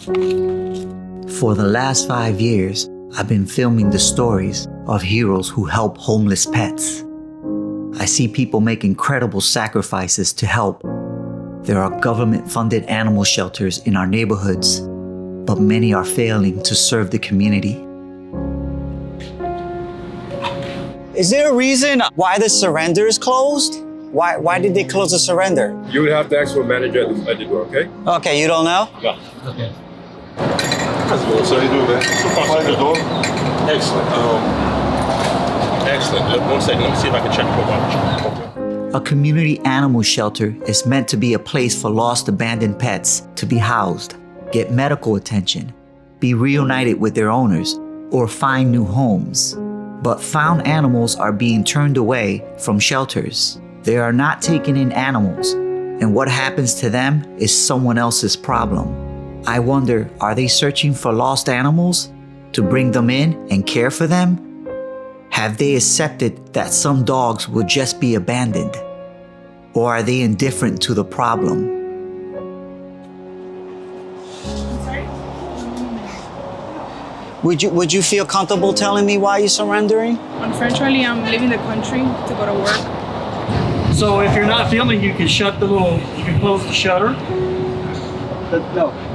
For the last 5 years, I've been filming the stories of heroes who help homeless pets. I see people make incredible sacrifices to help. There are government-funded animal shelters in our neighborhoods, but many are failing to serve the community. Is there a reason why the surrender is closed? Why did they close the surrender? You would have to ask for a manager at the door, okay? Okay, you don't know? No. Okay. How's it going? So you do, man? Find the door. Excellent. Excellent. 1 second. Let me see if I can check for one. A community animal shelter is meant to be a place for lost, abandoned pets to be housed, get medical attention, be reunited with their owners, or find new homes. But found animals are being turned away from shelters. They are not taking in animals, and what happens to them is someone else's problem. I wonder, are they searching for lost animals to bring them in and care for them? Have they accepted that some dogs will just be abandoned? Or are they indifferent to the problem? Would you feel comfortable telling me why you're surrendering? Unfortunately, I'm leaving the country to go to work. So if you're not filming, you can you can close the shutter.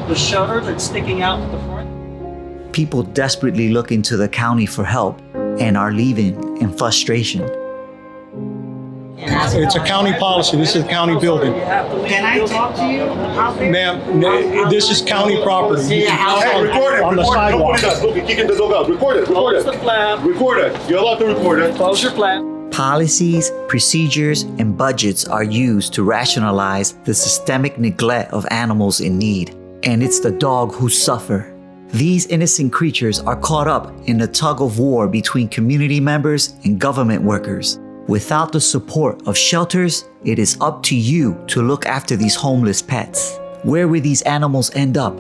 The shutter that's sticking out the front. People desperately look into the county for help and are leaving in frustration. It's a county policy. This is a county building. Can I talk to you? Ma'am, this is county property. Hey, record it. On the sidewalk. Look, you're kicking the dog out. Record it. Record it. Close the flap. Record it. You're allowed to record it. Close your flap. Policies, procedures, and budgets are used to rationalize the systemic neglect of animals in need. And it's the dog who suffer. These innocent creatures are caught up in the tug of war between community members and government workers. Without the support of shelters, it is up to you to look after these homeless pets. Where will these animals end up?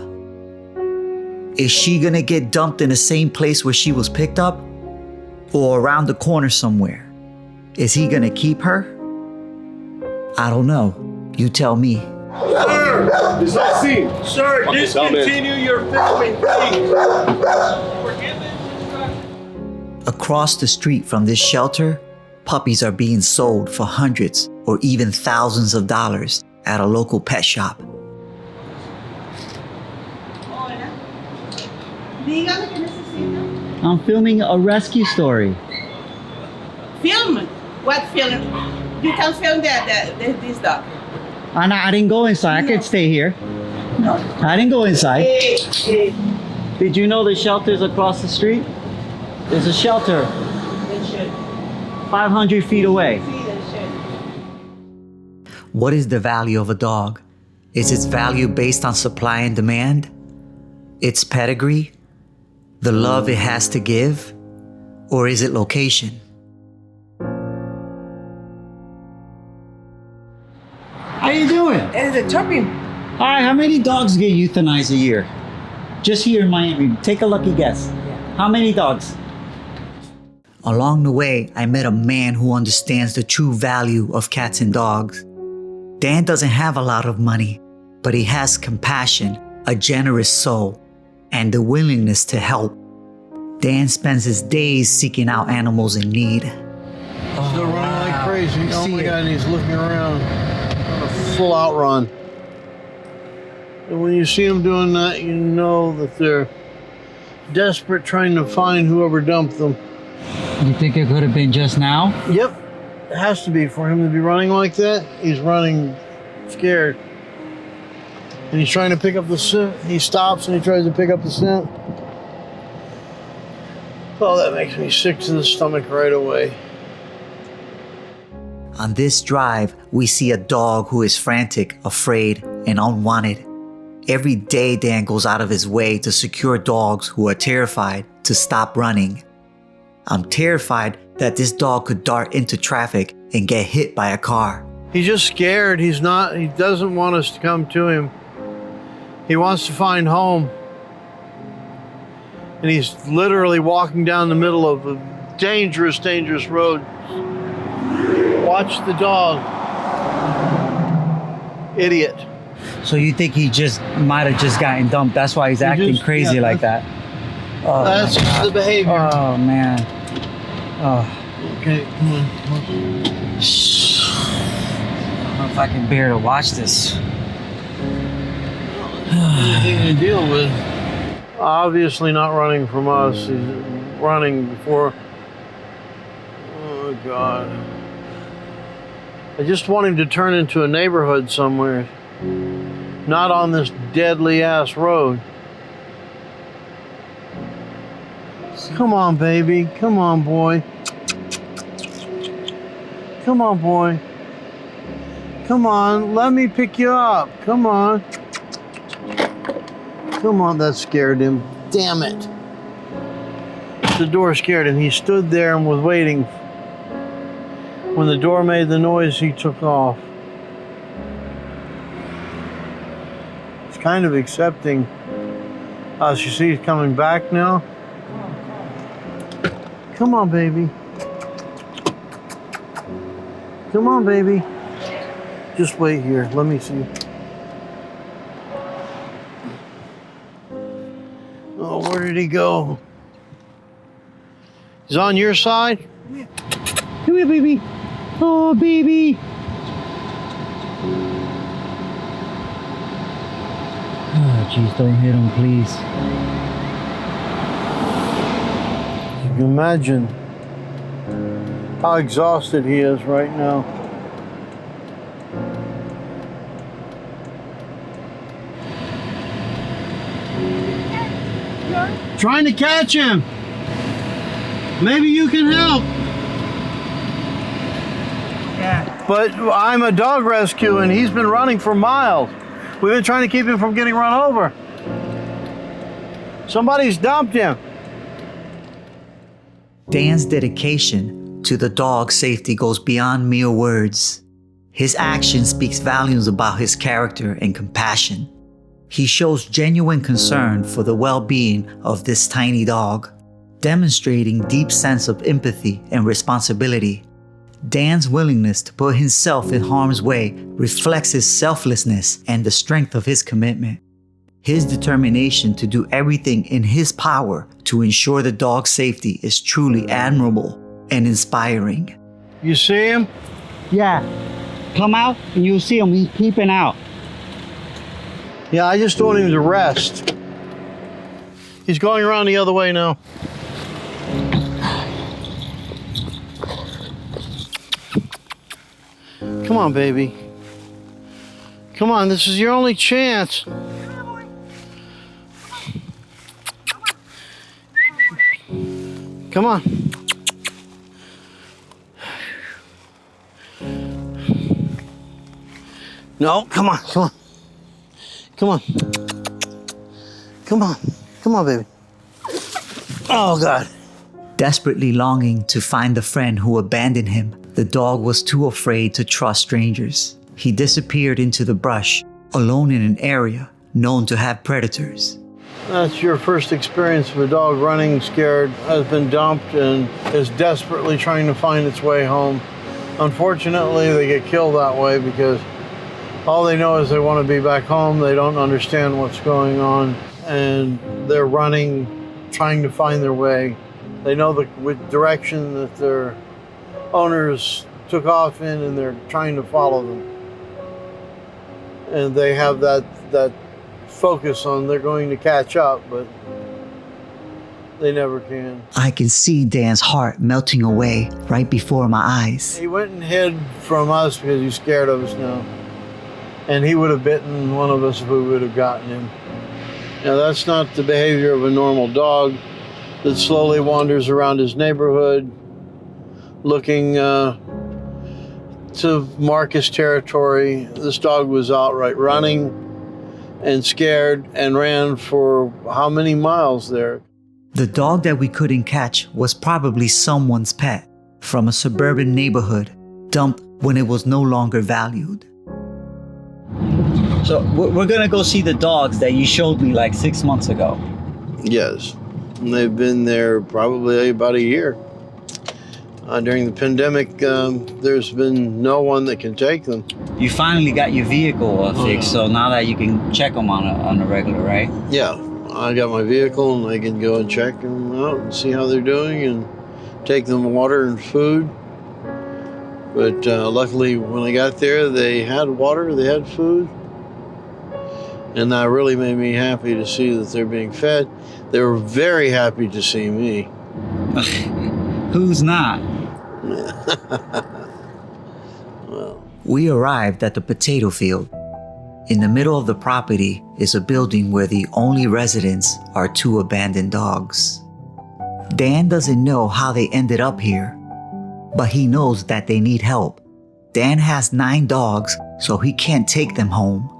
Is she gonna get dumped in the same place where she was picked up? Or around the corner somewhere? Is he gonna keep her? I don't know. You tell me. Sir, it's not seen. Sir, discontinue your filming, please. Across the street from this shelter, puppies are being sold for hundreds or even thousands of dollars at a local pet shop. I'm filming a rescue story. Film? What film? You can film this dog. I didn't go inside. I could stay here. No. I didn't go inside. Hey. Did you know the shelter's across the street? There's a shelter 500 feet away. What is the value of a dog? Is its value based on supply and demand? Its pedigree? The love it has to give? Or is it location? How you doing? And the chopping. Hi, how many dogs get euthanized a year? Just here in Miami. Take a lucky guess. How many dogs? Along the way, I met a man who understands the true value of cats and dogs. Dan doesn't have a lot of money, but he has compassion, a generous soul, and the willingness to help. Dan spends his days seeking out animals in need. Still running like crazy. Oh my God, and he's looking around on a full outrun. And when you see them doing that, you know that they're desperate trying to find whoever dumped them. You think it could have been just now? Yep. It has to be for him to be running like that. He's running scared. And he's trying to pick up the scent. He stops and he tries to pick up the scent. Oh, that makes me sick to the stomach right away. On this drive, we see a dog who is frantic, afraid, and unwanted. Every day, Dan goes out of his way to secure dogs who are terrified to stop running. I'm terrified that this dog could dart into traffic and get hit by a car. He's just scared. He doesn't want us to come to him. He wants to find home. And he's literally walking down the middle of a dangerous, dangerous road. Watch the dog. Idiot. So you think he just might have just gotten dumped? That's why he's acting crazy yeah, like that. Oh, That's just the behavior. oh man. Oh, Okay, come on. I don't know if I can bear to watch this. Anything to deal with. Obviously not running from us. He's running before. Oh God. I just want him to turn into a neighborhood somewhere. Not on this deadly ass road. Come on, baby. Come on, boy. Come on, boy. Come on, let me pick you up. Come on. Come on, that scared him. Damn it. The door scared him. He stood there and was waiting. When the door made the noise, he took off. He's kind of accepting us. You see, he's coming back now. Come on, baby. Come on, baby. Just wait here. Let me see. Oh, where did he go? He's on your side? Come here, baby. Oh, baby. Oh, jeez, don't hit him, please. You can imagine how exhausted he is right now. Trying to catch him. Maybe you can help. Yeah. But I'm a dog rescue and he's been running for miles. We've been trying to keep him from getting run over. Somebody's dumped him. Dan's dedication to the dog's safety goes beyond mere words. His action speaks volumes about his character and compassion. He shows genuine concern for the well-being of this tiny dog, demonstrating deep sense of empathy and responsibility. Dan's willingness to put himself in harm's way reflects his selflessness and the strength of his commitment. His determination to do everything in his power to ensure the dog's safety is truly admirable and inspiring. You see him? Yeah. Come out and you'll see him. He's peeping out. Yeah, I just want him to rest. He's going around the other way now. Come on, baby. Come on, this is your only chance. Come on. No, come on, come on. Come on. Come on. Come on, baby. Oh, God. Desperately longing to find the friend who abandoned him, the dog was too afraid to trust strangers. He disappeared into the brush, alone in an area known to have predators. That's your first experience of a dog running scared, has been dumped, and is desperately trying to find its way home. Unfortunately, they get killed that way because all they know is they want to be back home. They don't understand what's going on, and they're running, trying to find their way. They know the direction that their owners took off in, and they're trying to follow them. And they have that focus on they're going to catch up, but they never can. I can see Dan's heart melting away right before my eyes. He went and hid from us because he's scared of us now. And he would have bitten one of us if we would have gotten him. Now, that's not the behavior of a normal dog that slowly wanders around his neighborhood looking to mark his territory. This dog was outright running and scared and ran for how many miles there? The dog that we couldn't catch was probably someone's pet from a suburban neighborhood, dumped when it was no longer valued. So we're gonna go see the dogs that you showed me like 6 months ago. Yes. And they've been there probably about a year. During the pandemic, there's been no one that can take them. You finally got your vehicle fixed, so now that you can check them on a regular, right? Yeah, I got my vehicle and I can go and check them out and see how they're doing and take them water and food. But luckily, when I got there, they had water, they had food. And that really made me happy to see that they're being fed. They were very happy to see me. Who's not? Well, We arrived at the potato field. In the middle of the property is a building where the only residents are 2 abandoned dogs. Dan doesn't know how they ended up here, but he knows that they need help. Dan has 9 dogs, so he can't take them home.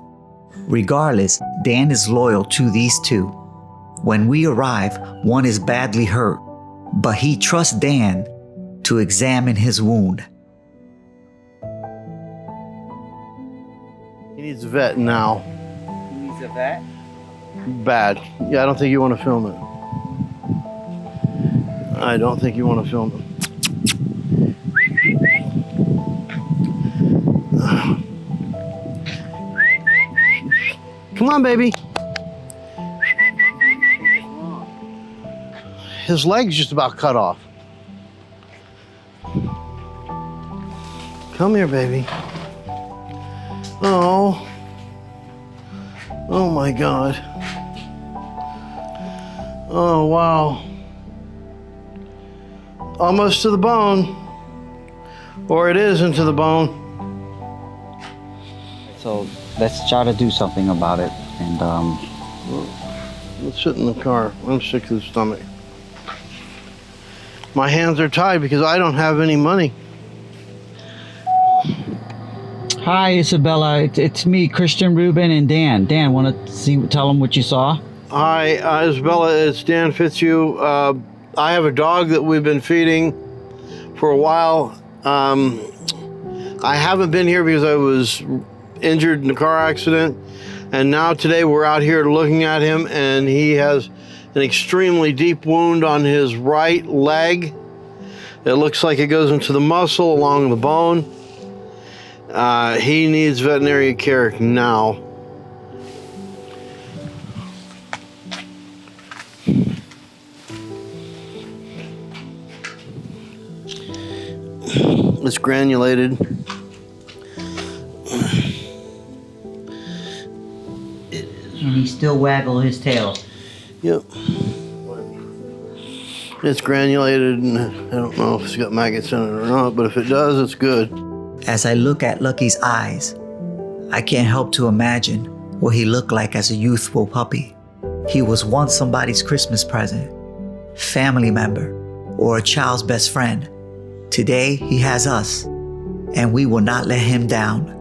Regardless, Dan is loyal to these 2. When we arrive, one is badly hurt, but he trusts Dan to examine his wound. he needs a vet now. He needs a vet? Bad. Yeah, I don't think you want to film it. I don't think you want to film it. Come on, baby. His leg's just about cut off. Come here, baby. Oh. Oh my God. Oh, wow. Almost to the bone. Or it is into the bone. So let's try to do something about it. And Let's sit in the car. I'm sick to the stomach. My hands are tied because I don't have any money. Hi, Isabella. It's me, Christian, Ruben, and Dan. Dan, want to tell them what you saw? Hi, Isabella. It's Dan Fitzhugh. I have a dog that we've been feeding for a while. I haven't been here because I was injured in a car accident. And now today we're out here looking at him, and he has an extremely deep wound on his right leg. It looks like it goes into the muscle along the bone. He needs veterinary care now. It's granulated. And he still waggle his tail. Yep. It's granulated, and I don't know if it's got maggots in it or not, but if it does, it's good. As I look at Lucky's eyes, I can't help to imagine what he looked like as a youthful puppy. He was once somebody's Christmas present, family member, or a child's best friend. Today, he has us, and we will not let him down.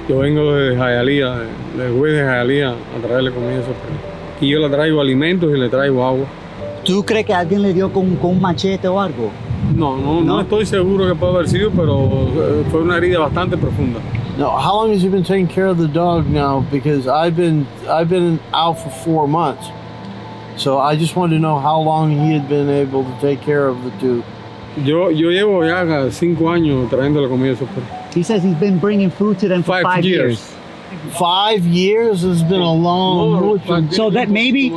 Yo vengo de Hialeah, voy de Hialeah a traerle comida a esos perros. Y yo le traigo alimentos y le traigo agua. ¿Tú crees que alguien le dio con un machete o algo? No estoy seguro que puede haber sido, pero fue una herida bastante profunda. Now, how long has he been taking care of the dog now? Because I've been out for 4 months. So I just wanted to know how long he had been able to take care of the 2. Yo llevo ya 5 años trayéndole comida a esos perros. He says he's been bringing food to them for 5 years. 5 years has been a long time. So that maybe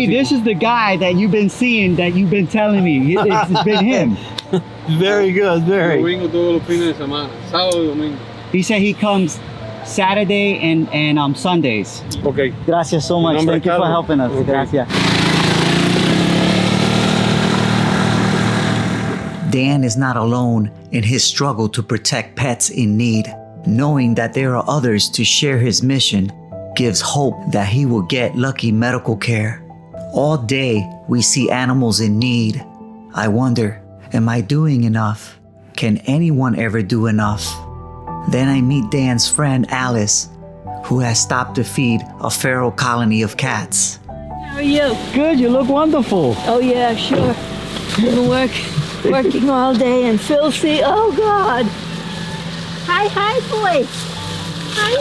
this is the guy that you've been seeing, that you've been telling me. It's been him. Very good, Yo very. vengo todos los fines de semana, sábado y domingo. He said he comes Saturday and Sundays. Okay. Gracias so much. Nombre Thank you for Carlos. helping us. Okay. Gracias. Dan is not alone in his struggle to protect pets in need. Knowing that there are others to share his mission gives hope that he will get Lucky medical care. All day, we see animals in need. I wonder, am I doing enough? Can anyone ever do enough? Then I meet Dan's friend Alice, who has stopped to feed a feral colony of cats. How are you? Good, you look wonderful. Oh yeah, sure. We've been working all day and filthy. Oh God. Hi, boy. Hi.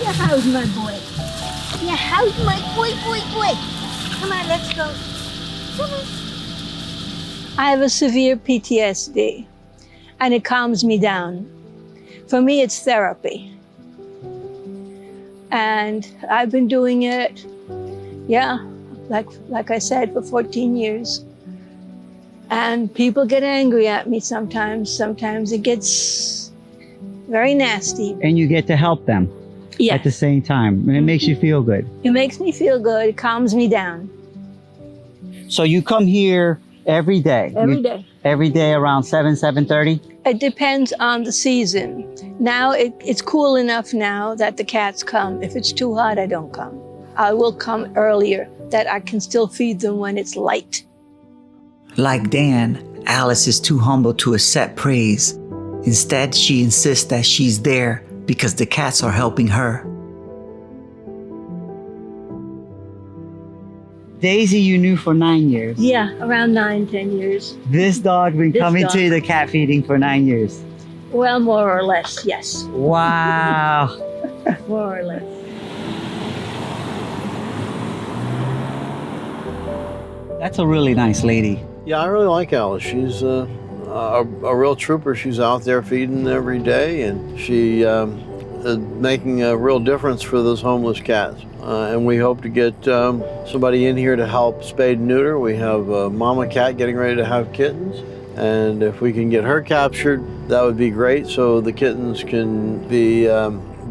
Yeah, how's my boy? Yeah, how's my boy? Come on, let's go. Come on. I have a severe PTSD, and it calms me down. For me, it's therapy. And I've been doing it, like I said, for 14 years. And people get angry at me sometimes. Sometimes it gets very nasty. And you get to help them at the same time. And it makes you feel good. It makes me feel good. It calms me down. So you come here every day? Every day. Every day around 7:30? It depends on the season. Now it's cool enough now that the cats come. If it's too hot, I don't come. I will come earlier, that I can still feed them when it's light. Like Dan, Alice is too humble to accept praise. Instead, she insists that she's there because the cats are helping her. Daisy you knew for 9 years. Yeah, around 9, 10 years. This dog been coming to the cat feeding for 9 years. Well, more or less, yes. Wow. More or less. That's a really nice lady. Yeah, I really like Alice. She's a real trooper. She's out there feeding every day, and she is making a real difference for those homeless cats. And we hope to get somebody in here to help spade and neuter. We have a mama cat getting ready to have kittens. And if we can get her captured, that would be great, so the kittens can be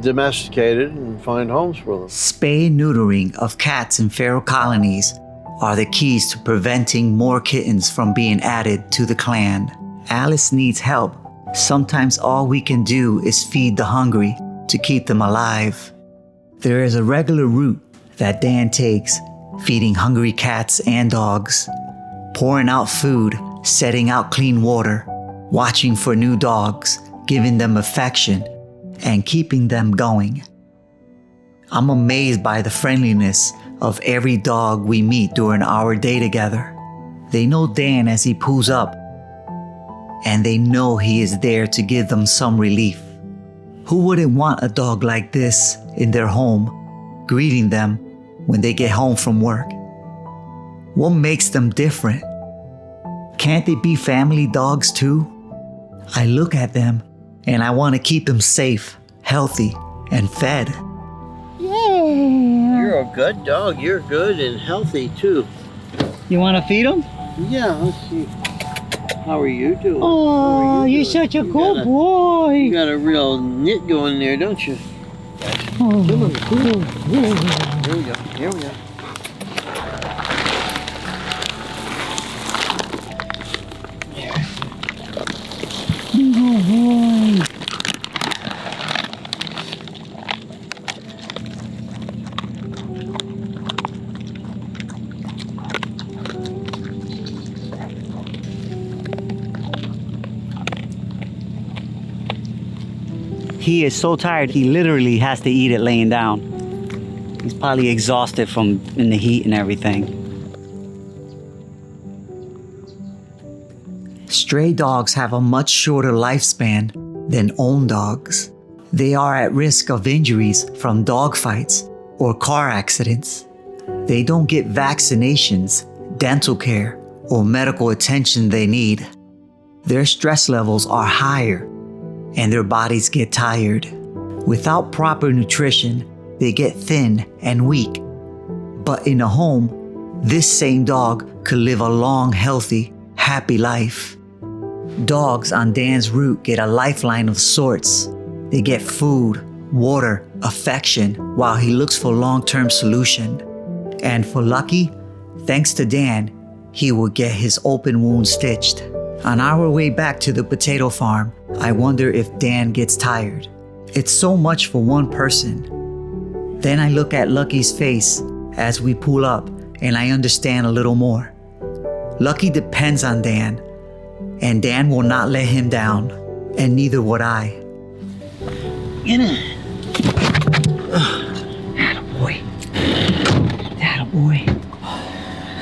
domesticated and find homes for them. Spay and neutering of cats in feral colonies are the keys to preventing more kittens from being added to the clan. Alice needs help. Sometimes all we can do is feed the hungry to keep them alive. There is a regular route that Dan takes, feeding hungry cats and dogs, pouring out food, setting out clean water, watching for new dogs, giving them affection, and keeping them going. I'm amazed by the friendliness of every dog we meet during our day together. They know Dan as he pulls up, and they know he is there to give them some relief. Who wouldn't want a dog like this in their home, greeting them when they get home from work? What makes them different? Can't they be family dogs too? I look at them and I want to keep them safe, healthy, and fed. Yeah. You're a good dog. You're good and healthy too. You want to feed them? Yeah, let's see. How are you doing? Oh, you're such a good boy. You got a real knit going there, don't you? Oh, Come on. Here we go. Here we go. good boy. He is so tired, he literally has to eat it laying down. He's probably exhausted from in the heat and everything. Stray dogs have a much shorter lifespan than owned dogs. They are at risk of injuries from dog fights or car accidents. They don't get vaccinations, dental care, or medical attention they need. Their stress levels are higher and their bodies get tired. Without proper nutrition, they get thin and weak. But in a home, this same dog could live a long, healthy, happy life. Dogs on Dan's route get a lifeline of sorts. They get food, water, affection, while he looks for long-term solution. And for Lucky, thanks to Dan, he will get his open wound stitched. On our way back to the potato farm, I wonder if Dan gets tired. It's so much for one person. Then I look at Lucky's face as we pull up, and I understand a little more. Lucky depends on Dan, and Dan will not let him down, and neither would I. Get in. Attaboy. Attaboy.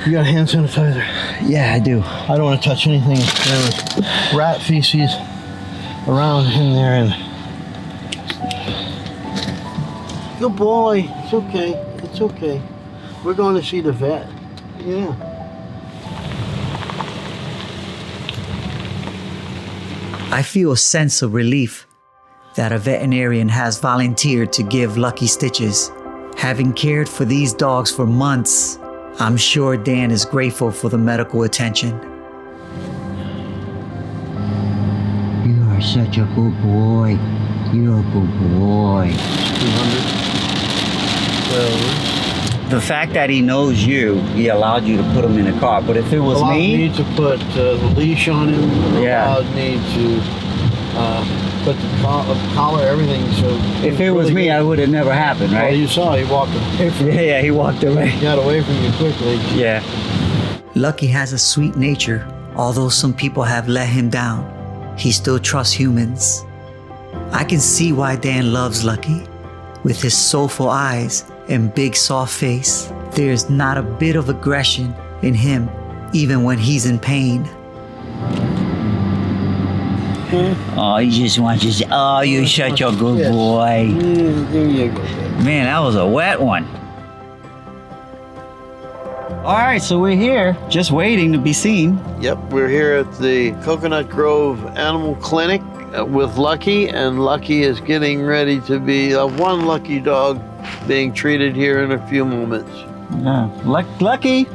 You got hand sanitizer? Yeah, I do. I don't want to touch anything. There was rat feces around in there, and good boy. It's okay. It's okay. We're going to see the vet. Yeah. I feel a sense of relief that a veterinarian has volunteered to give Lucky stitches. Having cared for these dogs for months, I'm sure Dan is grateful for the medical attention. You are such a good boy. You're a good boy. 200. The fact that he knows you, he allowed you to put him in a car. But if it was Allowed me, me to put the leash on him. Yeah. Allowed me to put the collar, everything. So if it was me, I would have never happened, Well, right? you saw he walked away from you. Yeah, he walked away. He got away from you quickly. Yeah. Lucky has a sweet nature, although some people have let him down. He still trusts humans. I can see why Dan loves Lucky. With his soulful eyes and big soft face, there's not a bit of aggression in him, even when he's in pain. Oh, he just wants to say, oh, you're such a good Yes. boy. There you go. Man, that was a wet one. All right, so we're here, just waiting to be seen. Yep, we're here at the Coconut Grove Animal Clinic with Lucky, and Lucky is getting ready to be one lucky dog being treated here in a few moments. Yeah, Lucky.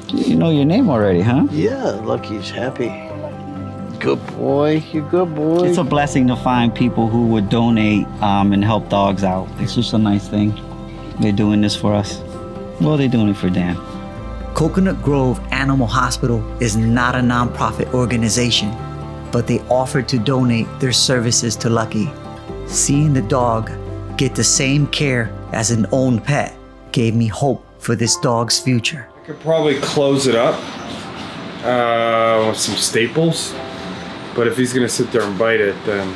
You know your name already, huh? Yeah, Lucky's happy. Good boy, you good boy. It's a blessing to find people who would donate and help dogs out. It's just a nice thing. They're doing this for us. Well, they're doing it for Dan. Coconut Grove Animal Hospital is not a nonprofit organization, but they offered to donate their services to Lucky. Seeing the dog get the same care as an owned pet gave me hope for this dog's future. I could probably close it up with some staples, but if he's gonna sit there and bite it, then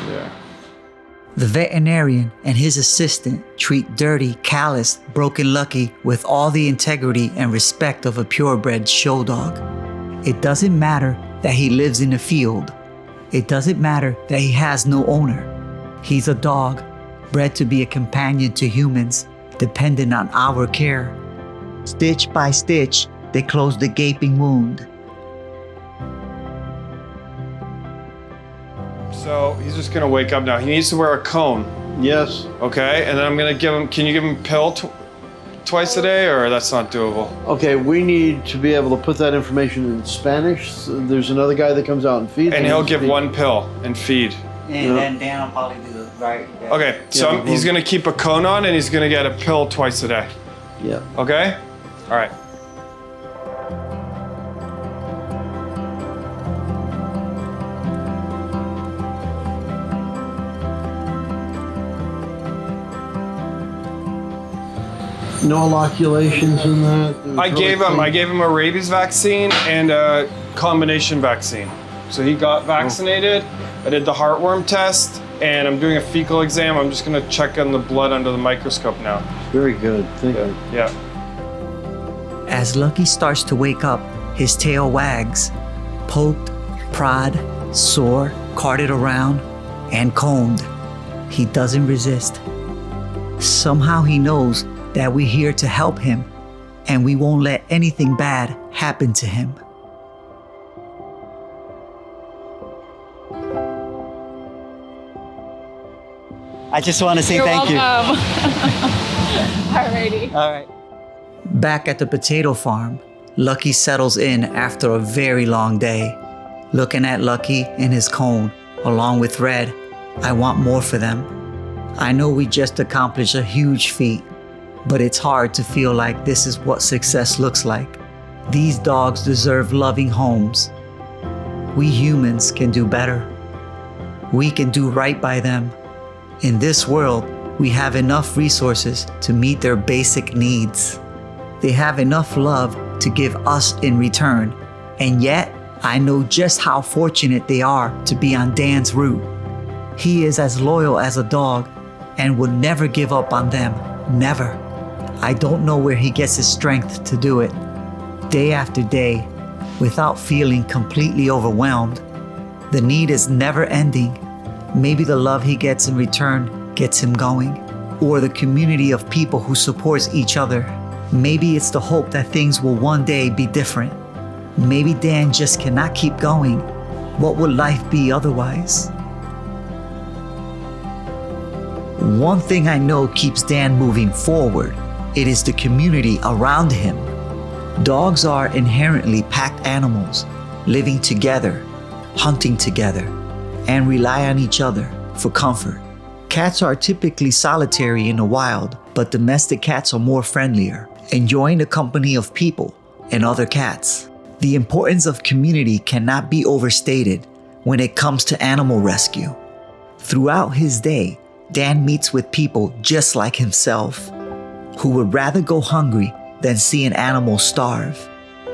yeah. The veterinarian and his assistant treat dirty, calloused, broken Lucky with all the integrity and respect of a purebred show dog. It doesn't matter that he lives in a field. It doesn't matter that he has no owner. He's a dog, bred to be a companion to humans, dependent on our care. Stitch by stitch, they close the gaping wound. So he's just gonna wake up now. He needs to wear a cone, Yes. okay? And then I'm gonna give him, can you give him a pill twice a day, or that's not doable? Okay, we need to be able to put that information in Spanish. So there's another guy that comes out and feeds. And him. he'll give one pill and feed. And then Dan will probably do the right. Okay, so Yeah, he's gonna keep a cone on and he's gonna get a pill twice a day, Yeah. okay? All right. No inoculations in that. I gave him a rabies vaccine and a combination vaccine. So he got vaccinated. I did the heartworm test, and I'm doing a fecal exam. I'm just gonna check on the blood under the microscope now. Very good. Thank you. Yeah. As Lucky starts to wake up, his tail wags, poked, prod, sore, carted around, and combed. He doesn't resist. Somehow he knows that we're here to help him, and we won't let anything bad happen to him. I just want to say You're thank welcome. Alrighty. you. All right. Back at the potato farm, Lucky settles in after a very long day. Looking at Lucky in his cone, along with Red, I want more for them. I know we just accomplished a huge feat, but it's hard to feel like this is what success looks like. These dogs deserve loving homes. We humans can do better. We can do right by them. In this world, we have enough resources to meet their basic needs. They have enough love to give us in return, and yet I know just how fortunate they are to be on Dan's route. He is as loyal as a dog and would never give up on them, never. I don't know where he gets his strength to do it. Day after day, without feeling completely overwhelmed. The need is never ending. Maybe the love he gets in return gets him going, or the community of people who supports each other. Maybe it's the hope that things will one day be different. Maybe Dan just cannot keep going What would life be otherwise? One thing I know keeps Dan moving forward. It is the community around him. Dogs are inherently packed animals, living together, hunting together, and rely on each other for comfort. Cats are typically solitary in the wild, but domestic cats are more friendlier, enjoying the company of people and other cats. The importance of community cannot be overstated when it comes to animal rescue. Throughout his day, Dan meets with people just like himself, who would rather go hungry than see an animal starve.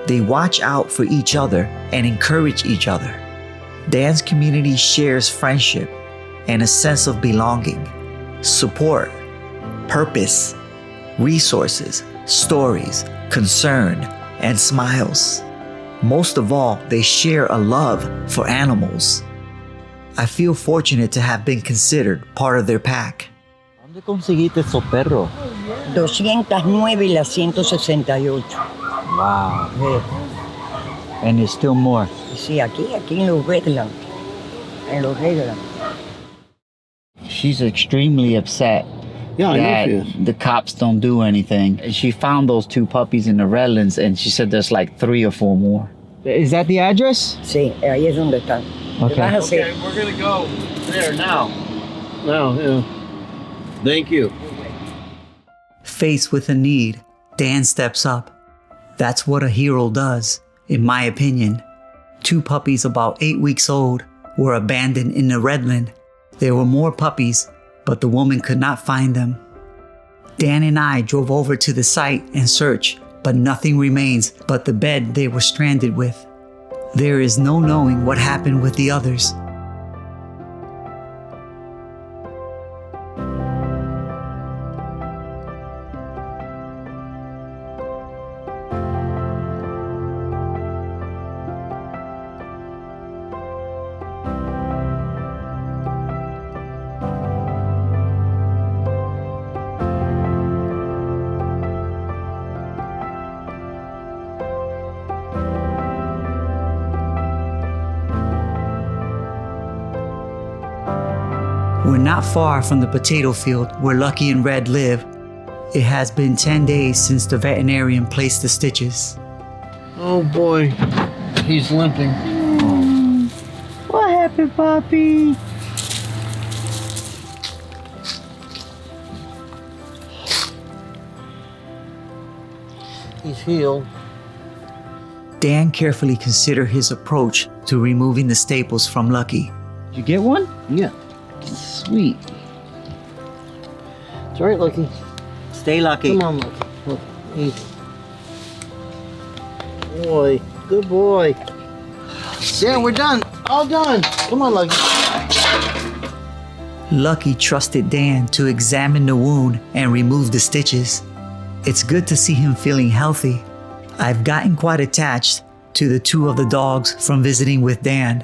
They watch out for each other and encourage each other. Dan's community shares friendship and a sense of belonging, support, purpose, resources, stories, concern, and smiles. Most of all, they share a love for animals. I feel fortunate to have been considered part of their pack. ¿Dónde conseguiste esos perros? 209 y las 168. Wow. And there's still more. Sí, aquí en los Redlands. En los Redlands. She's extremely upset Yeah, I know that she is. the cops don't do anything. She found those 2 puppies in the Redlands, and she said there's like 3 or 4 more. Is that the address? Sí, ahí es donde están. Okay. Te vas a hacer. Okay, we're gonna go there now. Now, yeah. Thank you. Faced with a need, Dan steps up. That's what a hero does, in my opinion. 2 puppies about 8 weeks old were abandoned in the Redland. There were more puppies, but the woman could not find them. Dan and I drove over to the site and searched, but nothing remains but the bed they were stranded with. There is no knowing what happened with the others. We're not far from the potato field where Lucky and Red live. It has been 10 days since the veterinarian placed the stitches. Oh boy, he's limping. What happened, puppy? He's healed. Dan carefully considered his approach to removing the staples from Lucky. Did you get one? Yeah. Sweet. It's all right, Lucky. Stay lucky. Come on, Lucky. Look, easy. Boy, good boy. Yeah, we're done. All done. Come on, Lucky. Lucky trusted Dan to examine the wound and remove the stitches. It's good to see him feeling healthy. I've gotten quite attached to the 2 of the dogs from visiting with Dan.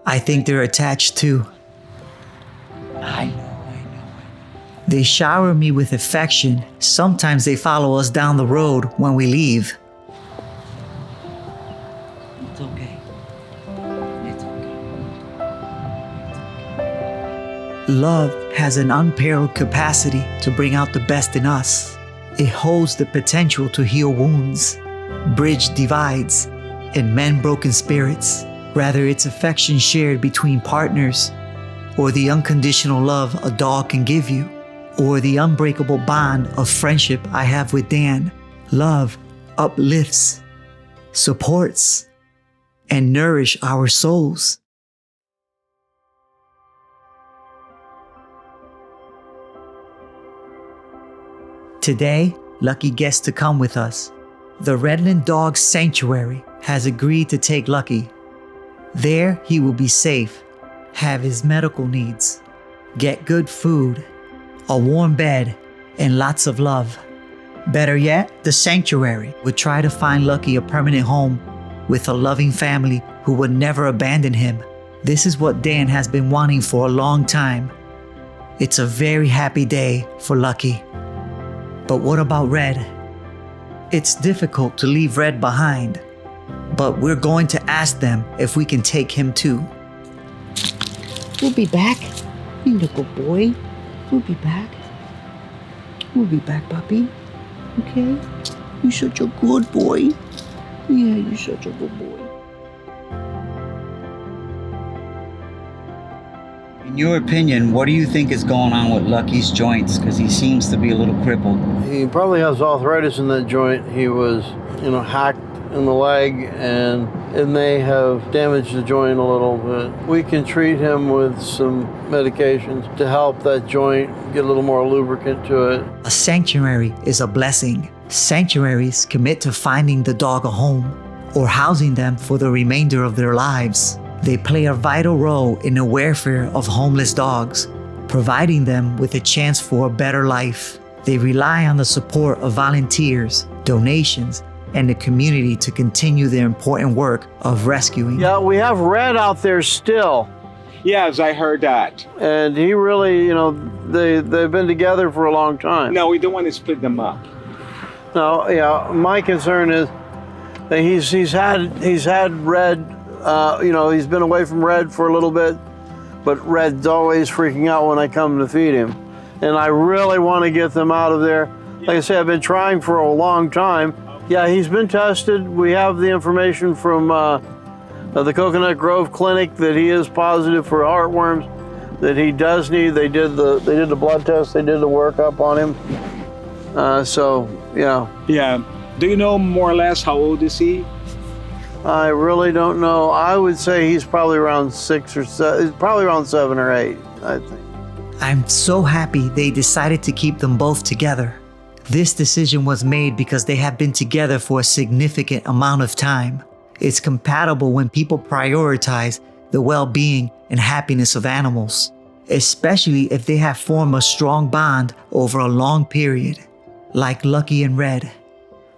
I think they're attached too. I know. They shower me with affection. Sometimes they follow us down the road when we leave. It's okay. It's okay. Love has an unparalleled capacity to bring out the best in us. It holds the potential to heal wounds, bridge divides, and mend broken spirits. Rather, it's affection shared between partners, or the unconditional love a dog can give you, or the unbreakable bond of friendship I have with Dan. Love uplifts, supports, and nourishes our souls. Today, Lucky gets to come with us. The Redland Dog Sanctuary has agreed to take Lucky. There, he will be safe, have his medical needs, get good food, a warm bed, and lots of love. Better yet, the sanctuary would try to find Lucky a permanent home with a loving family who would never abandon him. This is what Dan has been wanting for a long time. It's a very happy day for Lucky. But what about Red? It's difficult to leave Red behind, but we're going to ask them if we can take him too. We'll be back. You little boy. We'll be back. We'll be back, puppy. Okay? You're such a good boy. Yeah, you're such a good boy. In your opinion, what do you think is going on with Lucky's joints? Because he seems to be a little crippled. He probably has arthritis in that joint. He was, hacked in the leg, and it may have damaged the joint a little bit. We can treat him with some medications to help that joint get a little more lubricant to it. A sanctuary is a blessing. Sanctuaries commit to finding the dog a home or housing them for the remainder of their lives. They play a vital role in the welfare of homeless dogs, providing them with a chance for a better life. They rely on the support of volunteers, donations, and the community to continue their important work of rescuing. Yeah, we have Red out there still. Yes, I heard that. And he really, they've been together for a long time. No, we don't want to split them up. No, yeah, my concern is that he's had Red, he's been away from Red for a little bit, but Red's always freaking out when I come to feed him. And I really want to get them out of there. Like I say, I've been trying for a long time. Yeah, he's been tested. We have the information from the Coconut Grove Clinic that he is positive for heartworms, that he does need. They did the blood test, they did the workup on him. Yeah. Yeah. Do you know more or less how old is he? I really don't know. I would say he's probably around 6 or 7. He's probably around 7 or 8, I think. I'm so happy they decided to keep them both together. This decision was made because they have been together for a significant amount of time. It's compatible when people prioritize the well-being and happiness of animals, especially if they have formed a strong bond over a long period, like Lucky and Red.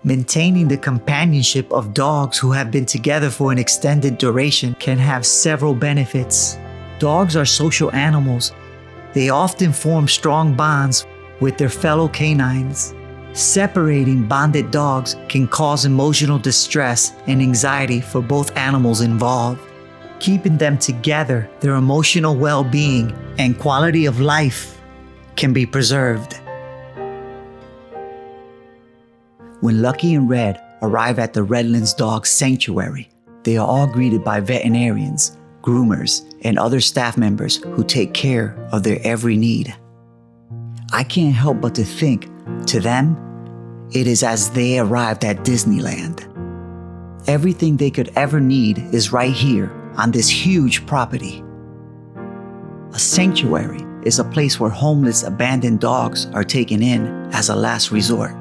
Maintaining the companionship of dogs who have been together for an extended duration can have several benefits. Dogs are social animals. They often form strong bonds with their fellow canines. Separating bonded dogs can cause emotional distress and anxiety for both animals involved. Keeping them together, their emotional well-being and quality of life can be preserved. When Lucky and Red arrive at the Redlands Dog Sanctuary, they are all greeted by veterinarians, groomers, and other staff members who take care of their every need. I can't help but to think, to them, it is as they arrived at Disneyland. Everything they could ever need is right here on this huge property. A sanctuary is a place where homeless, abandoned dogs are taken in as a last resort.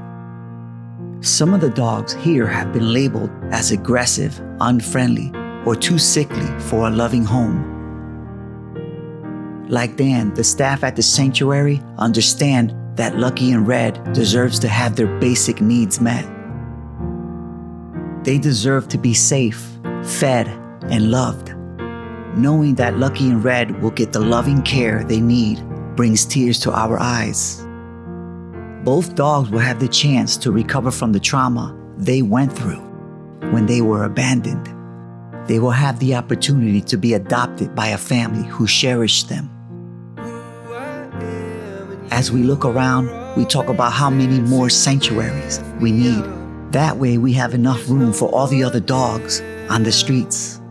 Some of the dogs here have been labeled as aggressive, unfriendly, or too sickly for a loving home. Like Dan, the staff at the sanctuary understand that Lucky and Red deserves to have their basic needs met. They deserve to be safe, fed, and loved. Knowing that Lucky and Red will get the loving care they need brings tears to our eyes. Both dogs will have the chance to recover from the trauma they went through when they were abandoned. They will have the opportunity to be adopted by a family who cherished them. As we look around, we talk about how many more sanctuaries we need. That way we have enough room for all the other dogs on the streets.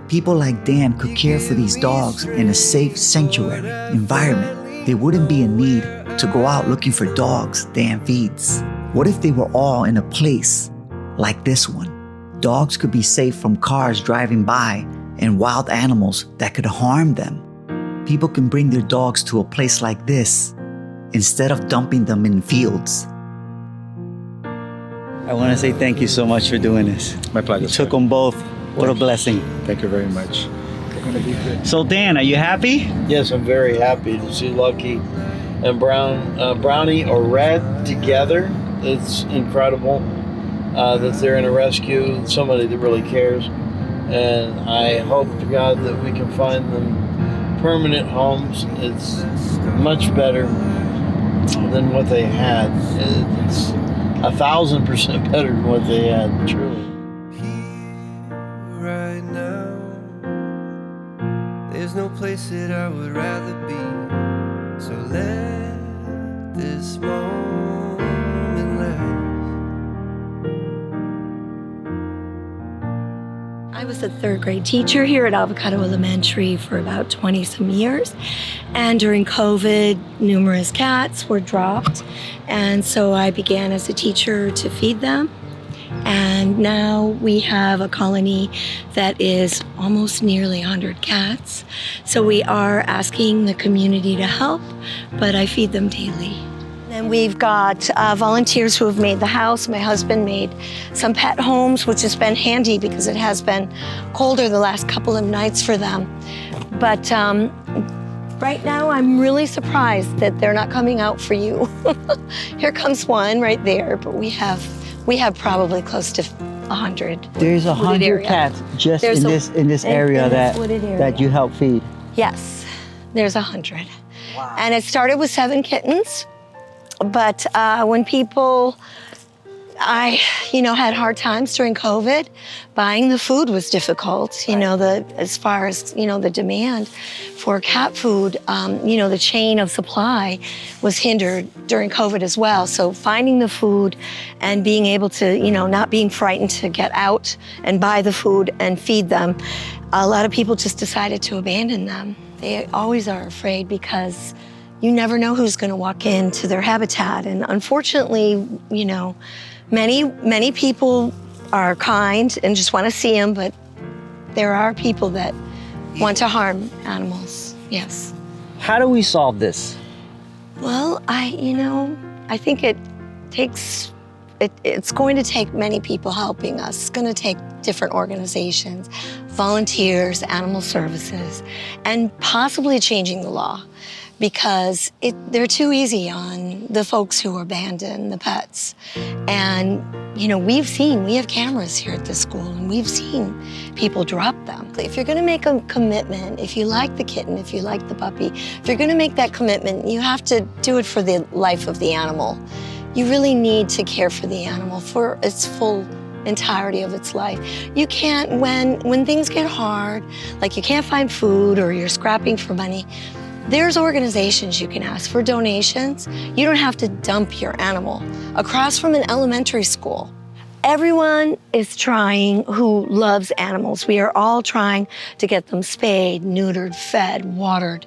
People like Dan could care for these dogs in a safe sanctuary environment. They wouldn't be in need to go out looking for dogs Dan feeds. What if they were all in a place like this one? Dogs could be safe from cars driving by and wild animals that could harm them. People can bring their dogs to a place like this instead of dumping them in fields. I want to say thank you so much for doing this. My pleasure. You took them both. What a blessing. Thank you very much. So Dan, are you happy? Yes, I'm very happy to see Lucky and Brownie or Red together. It's incredible that they're in a rescue, somebody that really cares. And I hope to God that we can find them permanent homes. It's much better than what they had. 1,000% better than what they had, truly. Right now, there's no place that I would rather be. So let this moment last. I was a third grade teacher here at Avocado Elementary for about 20 some years. And during COVID, numerous cats were dropped. And so I began as a teacher to feed them. And now we have a colony that is almost nearly 100 cats. So we are asking the community to help, but I feed them daily. And we've got volunteers who have made the house. My husband made some pet homes, which has been handy because it has been colder the last couple of nights for them. But right now, I'm really surprised that they're not coming out for you. Here comes one right there, but we have probably close to 100. There's 100 cats just in this area that you help feed. Yes, there's 100. Wow. And it started with 7 kittens, but when people, I had hard times during COVID. Buying the food was difficult. As far as the demand for cat food, the chain of supply was hindered during COVID as well. So finding the food and being able to, not being frightened to get out and buy the food and feed them, a lot of people just decided to abandon them. They always are afraid because you never know who's going to walk into their habitat. And unfortunately, many people are kind and just want to see them, but there are people that want to harm animals, yes. How do we solve this? Well, I think it's going to take many people helping us. It's going to take different organizations, volunteers, animal services, and possibly changing the law, because they're too easy on the folks who abandon the pets. And, we have cameras here at this school, and we've seen people drop them. If you're gonna make a commitment, if you like the kitten, if you like the puppy, if you're gonna make that commitment, you have to do it for the life of the animal. You really need to care for the animal for its full entirety of its life. You can't, when things get hard, like you can't find food or you're scrapping for money, there's organizations you can ask for donations. You don't have to dump your animal across from an elementary school. Everyone is trying who loves animals. We are all trying to get them spayed, neutered, fed, watered,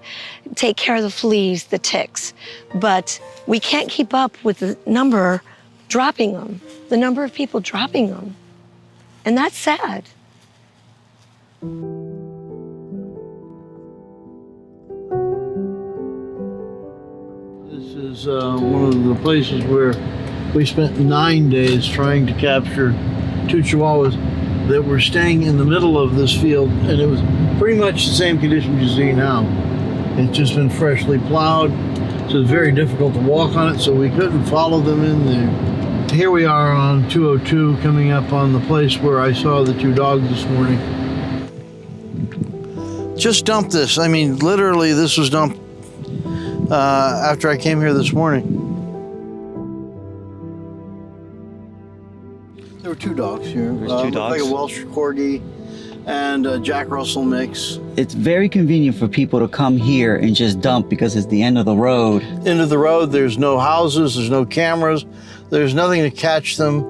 take care of the fleas, the ticks. But we can't keep up with the number dropping them, the number of people dropping them. And that's sad. This is one of the places where we spent 9 days trying to capture 2 chihuahuas that were staying in the middle of this field, and it was pretty much the same conditions you see now. It's just been freshly plowed, so it's very difficult to walk on it, so we couldn't follow them in there. Here we are on 202, coming up on the place where I saw the 2 dogs this morning. Just dumped this. I mean, literally, this was dumped after I came here this morning. There were 2 dogs here. There's 2 dogs? Like a Welsh Corgi and a Jack Russell mix. It's very convenient for people to come here and just dump because it's the end of the road. End of the road, there's no houses, there's no cameras, there's nothing to catch them.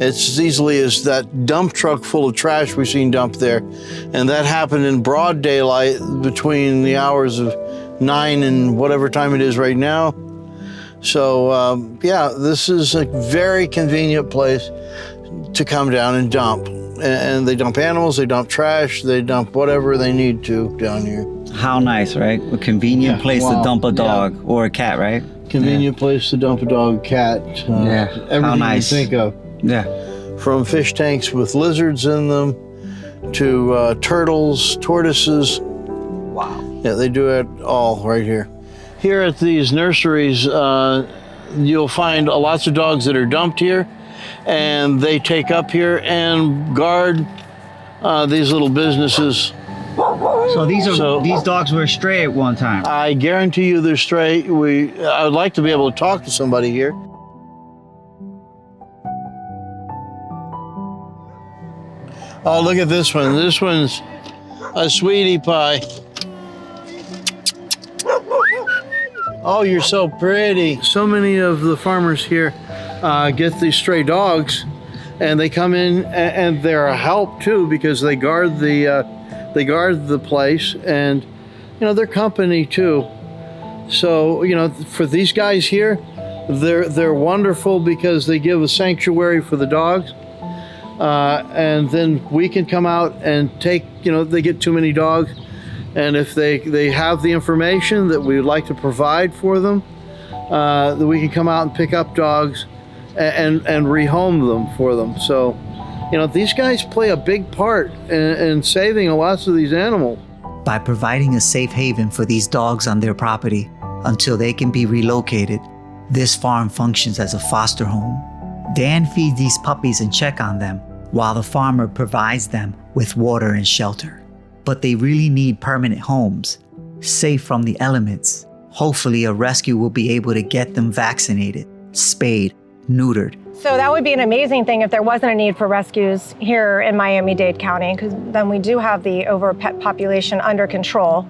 It's as easily as that dump truck full of trash we've seen dumped there. And that happened in broad daylight between the hours of 9 and whatever time it is right now. So yeah, this is a very convenient place to come down and dump. And they dump animals, they dump trash, they dump whatever they need to down here. How nice, right? A convenient place to dump a dog or a cat, right? Convenient place to dump a dog, cat, everything how nice. you think of. Yeah. From fish tanks with lizards in them to turtles, tortoises. Wow. Yeah, they do it all right here. Here at these nurseries, you'll find lots of dogs that are dumped here, and they take up here and guard these little businesses. So these dogs were stray at one time. I guarantee you they're stray. I would like to be able to talk to somebody here. Oh, look at this one. This one's a sweetie pie. Oh, you're so pretty. So many of the farmers here get these stray dogs, and they come in and they're a help too because they guard the place, and you know they're company too. So you know, for these guys here, they're wonderful because they give a sanctuary for the dogs. And then we can come out and take, you know, they get too many dogs. And if they have the information that we would like to provide for them, that we can come out and pick up dogs and rehome them for them. So, you know, these guys play a big part in saving lots of these animals. By providing a safe haven for these dogs on their property until they can be relocated, this farm functions as a foster home. Dan feeds these puppies and checks on them, while the farmer provides them with water and shelter. But they really need permanent homes, safe from the elements. Hopefully a rescue will be able to get them vaccinated, spayed, neutered. So that would be an amazing thing if there wasn't a need for rescues here in Miami-Dade County, because then we do have the over-pet population under control.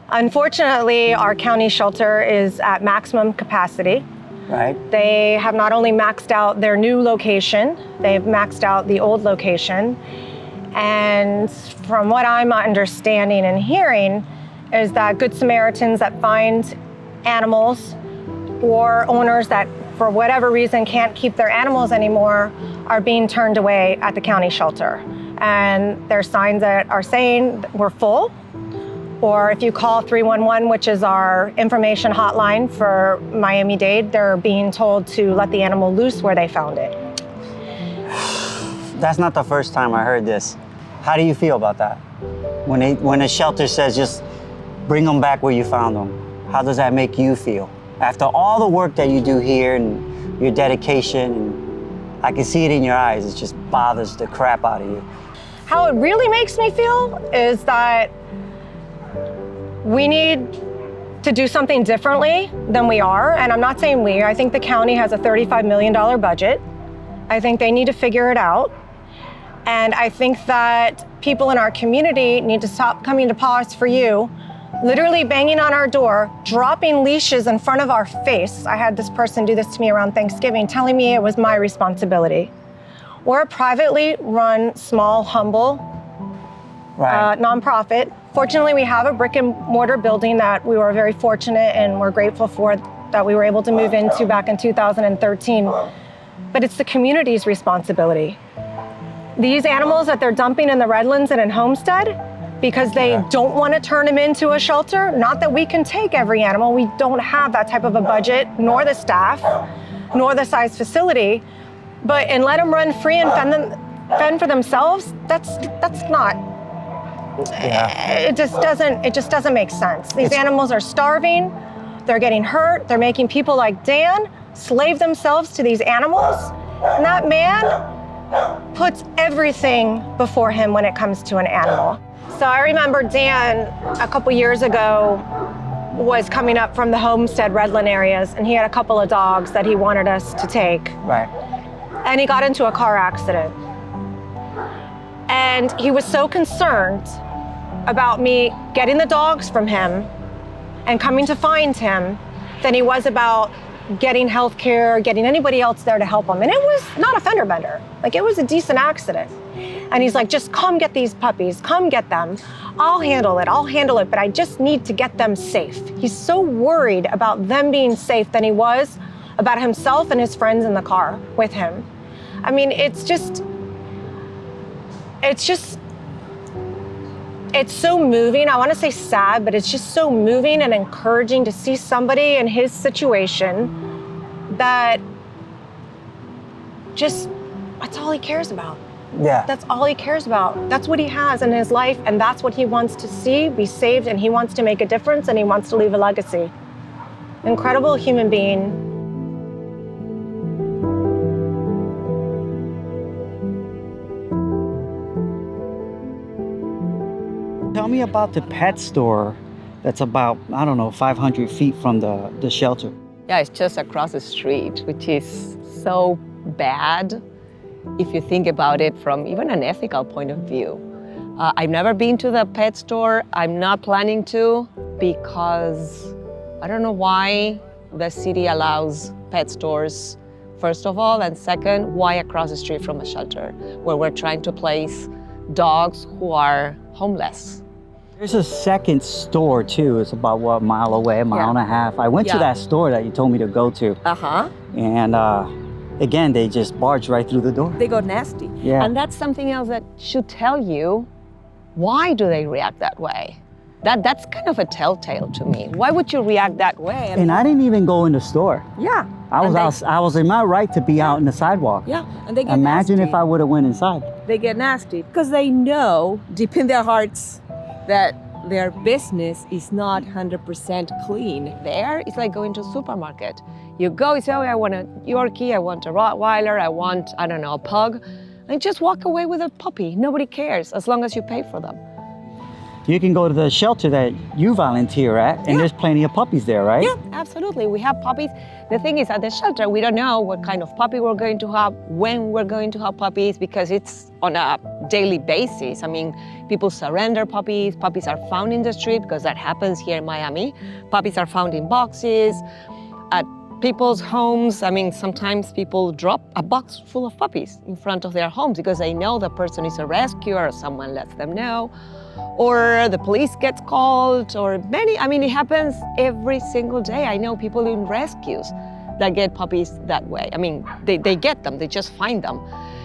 Unfortunately, our county shelter is at maximum capacity. Right. They have not only maxed out their new location, they've maxed out the old location. And from what I'm understanding and hearing is that Good Samaritans that find animals or owners that for whatever reason can't keep their animals anymore are being turned away at the county shelter. And there's signs that are saying we're full. Or if you call 311, which is our information hotline for Miami-Dade, they're being told to let the animal loose where they found it. That's not the first time I heard this. How do you feel about that? When a shelter says just bring them back where you found them, how does that make you feel? After all the work that you do here and your dedication, and I can see it in your eyes, it just bothers the crap out of you. How it really makes me feel is that we need to do something differently than we are. And I'm not saying we, I think the county has a $35 million budget. I think they need to figure it out. And I think that people in our community need to stop coming to Paws for You, literally banging on our door, dropping leashes in front of our face. I had this person do this to me around Thanksgiving, telling me it was my responsibility. We're a privately run, small, humble nonprofit. Fortunately, we have a brick and mortar building that we were very fortunate and we're grateful for that we were able to move into back in 2013. But it's the community's responsibility. These animals that they're dumping in the Redlands and in Homestead, because they don't want to turn them into a shelter, not that we can take every animal, we don't have that type of a budget, nor the staff, nor the size facility, and let them run free and fend for themselves, that's not. It just doesn't make sense. These animals are starving, they're getting hurt, they're making people like Dan slave themselves to these animals. And that man puts everything before him when it comes to an animal. So I remember Dan a couple years ago was coming up from the Homestead Redland areas, and he had a couple of dogs that he wanted us to take. Right. And he got into a car accident. And he was so concerned about me getting the dogs from him and coming to find him than he was about getting health care, getting anybody else there to help him. And it was not a fender bender. Like, it was a decent accident. And he's like, just come get these puppies, come get them. I'll handle it, but I just need to get them safe. He's so worried about them being safe than he was about himself and his friends in the car with him. I mean, it's so moving. I want to say sad, but it's just so moving and encouraging to see somebody in his situation that just, that's all he cares about. Yeah. That's all he cares about. That's what he has in his life, and that's what he wants to see, be saved, and he wants to make a difference, and he wants to leave a legacy. Incredible human being. Tell me about the pet store that's about, 500 feet from the shelter. Yeah, it's just across the street, which is so bad. if you think about it from even an ethical point of view. I've never been to the pet store. I'm not planning to because I don't know why the city allows pet stores, first of all, and second, why across the street from a shelter where we're trying to place dogs who are homeless. There's a second store too. It's about a mile away, a mile and a half. I went to that store that you told me to go to. And again, they just barge right through the door. They go nasty. Yeah. And that's something else that should tell you, why do they react that way? That's kind of a telltale to me. Why would you react that way? And I didn't even go in the store. Yeah. I was in my right to be out in the sidewalk. Yeah, and they get Imagine nasty. if I would have went inside. They get nasty because they know deep in their hearts that their business is not 100% clean. There, it's like going to a supermarket. You go, you say, oh, I want a Yorkie, I want a Rottweiler, I want, I don't know, a pug, and just walk away with a puppy. Nobody cares as long as you pay for them. You can go to the shelter that you volunteer at, and there's plenty of puppies there, right? Yeah, absolutely. We have puppies. The thing is, at the shelter, we don't know what kind of puppy we're going to have, when we're going to have puppies, because it's on a daily basis. I mean, people surrender puppies. Puppies are found in the street, because that happens here in Miami. Puppies are found in boxes, at people's homes. I mean, sometimes people drop a box full of puppies in front of their homes because they know the person is a rescuer or someone lets them know. Or the police gets called, or I mean, it happens every single day. I know people in rescues that get puppies that way. I mean, they get them, they just find them.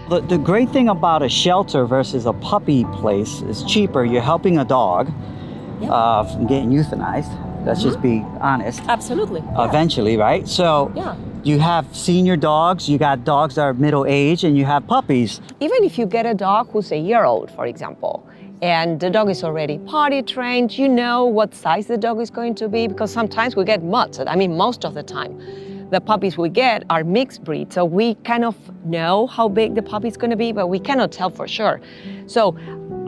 The great thing about a shelter versus a puppy place is cheaper. You're helping a dog from getting euthanized. Let's just be honest. Absolutely. Eventually, right? So you have senior dogs, you got dogs that are middle-aged, and you have puppies. Even if you get a dog who's a year old, for example, and the dog is already potty trained, you know what size the dog is going to be, because sometimes we get mutts. I mean, most of the time. The puppies we get are mixed breed, so we kind of know how big the puppy is going to be, but we cannot tell for sure. So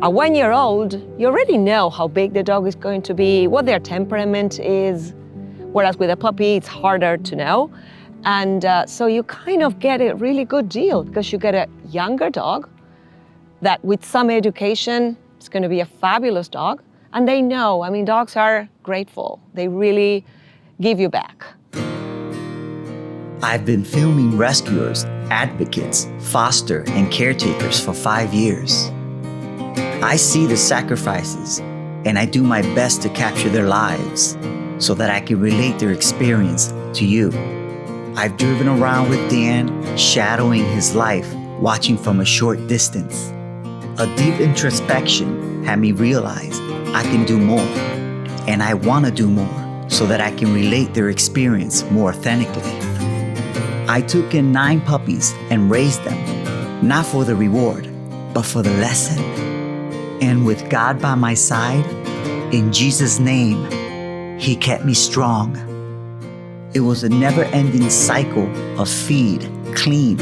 a 1-year-old, you already know how big the dog is going to be, what their temperament is, whereas with a puppy, it's harder to know. And so you kind of get a really good deal, because you get a younger dog that with some education, it's going to be a fabulous dog. And they know, I mean, dogs are grateful. They really give you back. I've been filming rescuers, advocates, foster, and caretakers for 5 years. I see the sacrifices, and I do my best to capture their lives so that I can relate their experience to you. I've driven around with Dan, shadowing his life, watching from a short distance. A deep introspection had me realize I can do more, and I want to do more so that I can relate their experience more authentically. I took in 9 puppies and raised them, not for the reward, but for the lesson. And with God by my side, in Jesus' name, He kept me strong. It was a never-ending cycle of feed, clean,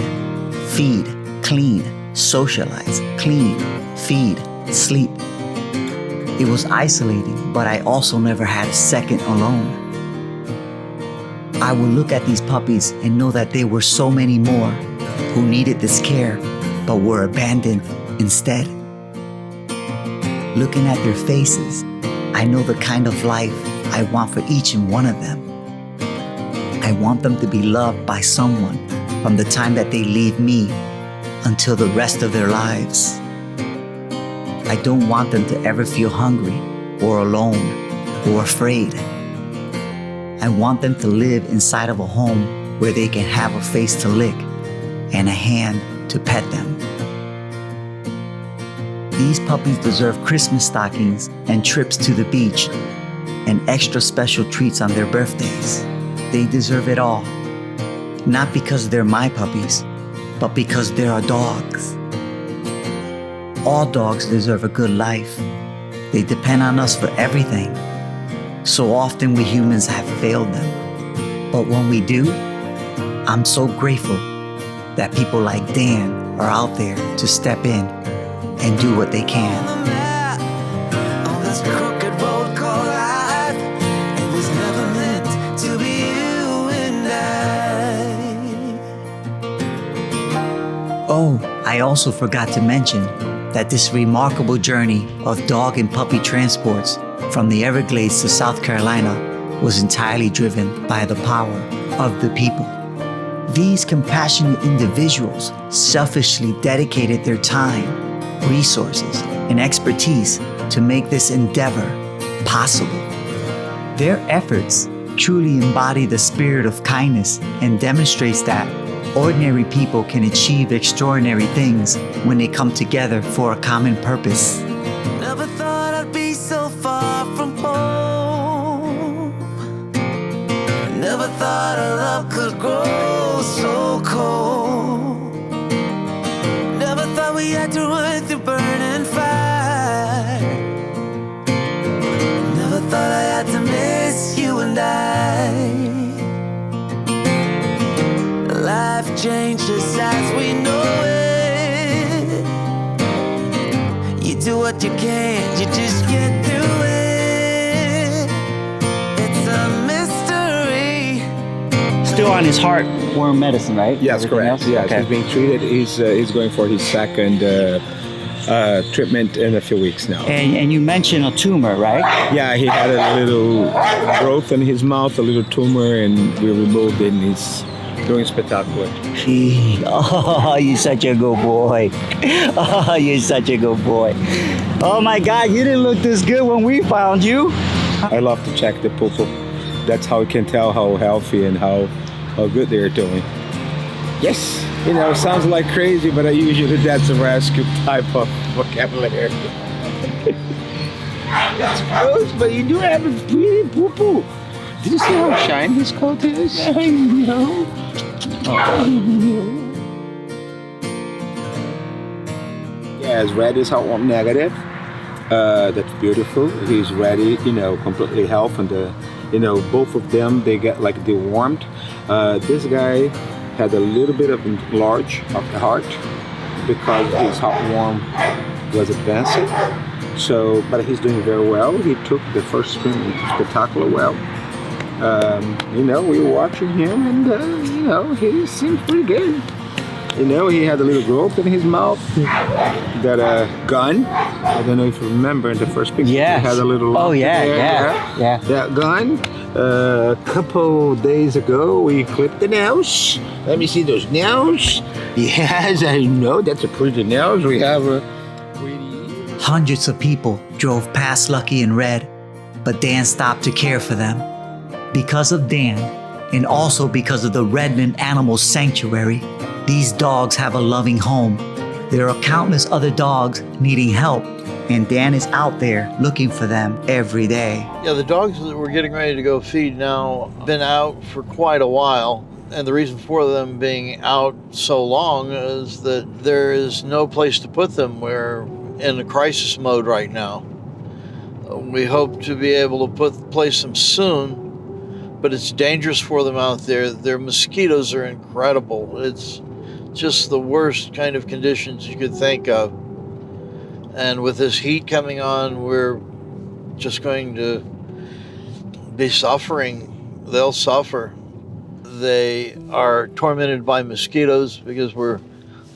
socialize, clean, feed, sleep. It was isolating, but I also never had a second alone. I would look at these puppies and know that there were so many more who needed this care, but were abandoned instead. Looking at their faces, I know the kind of life I want for each and one of them. I want them to be loved by someone from the time that they leave me until the rest of their lives. I don't want them to ever feel hungry or alone or afraid. I want them to live inside of a home where they can have a face to lick and a hand to pet them. These puppies deserve Christmas stockings and trips to the beach and extra special treats on their birthdays. They deserve it all. Not because they're my puppies, but because they are dogs. All dogs deserve a good life. They depend on us for everything. So often we humans have failed them. But when we do, I'm so grateful that people like Dan are out there to step in and do what they can. On this crooked road called life, it was never meant to be you and I. Oh, I also forgot to mention that this remarkable journey of dog and puppy transports from the Everglades to South Carolina was entirely driven by the power of the people. These compassionate individuals selfishly dedicated their time, resources, and expertise to make this endeavor possible. Their efforts truly embody the spirit of kindness and demonstrates that ordinary people can achieve extraordinary things when they come together for a common purpose. Never thought I'd be so far from home. Never thought our love could grow so cold. Never thought we had to run through burning fire. Never thought I had to miss you and I. Life changes as we know it. You do what you can, you just get through it. It's a mystery. Still on his heartworm medicine, right? Yes, correct. Yes, okay. he's being treated. He's going for his second treatment in a few weeks now. And you mentioned a tumor, right? Yeah, he had a little growth in his mouth, a little tumor, and we removed it, and he's doing spectacular. Oh, you're such a good boy. Oh, you're such a good boy. Oh my God, you didn't look this good when we found you. I love to check the poo-poo. That's how you can tell how healthy and how good they're doing. Yes, you know, sounds like crazy, but usually that's a rescue type of vocabulary. That's gross, but you do have a pretty poo-poo. Did you see how shiny his coat is? I know. Yeah, his red is heartworm negative. That's beautiful. He's ready, you know, completely healthy, and you know, both of them, they get like dewormed. This guy had a little bit of enlarge of the heart because his heartworm was advancing. So, but he's doing very well. He took the first swim spectacular well. You know, we were watching him, and you know, he seemed pretty good. You know, he had a little growth in his mouth. That gun. I don't know if you remember in the first picture. Yeah. He had a little. Oh yeah, there, yeah. That gun. A couple days ago, we clipped the nails. Let me see those nails. Yes, I know that's a pretty nails. We have a. Hundreds of people drove past Lucky and Red, but Dan stopped to care for them. Because of Dan, and also because of the Redmond Animal Sanctuary, these dogs have a loving home. There are countless other dogs needing help, and Dan is out there looking for them every day. Yeah, the dogs that we're getting ready to go feed now have been out for quite a while. And the reason for them being out so long is that there is no place to put them. We're in a crisis mode right now. We hope to be able to place them soon, but it's dangerous for them out there. Their mosquitoes are incredible. It's just the worst kind of conditions you could think of. And with this heat coming on, we're just going to be suffering. They'll suffer. They are tormented by mosquitoes because we're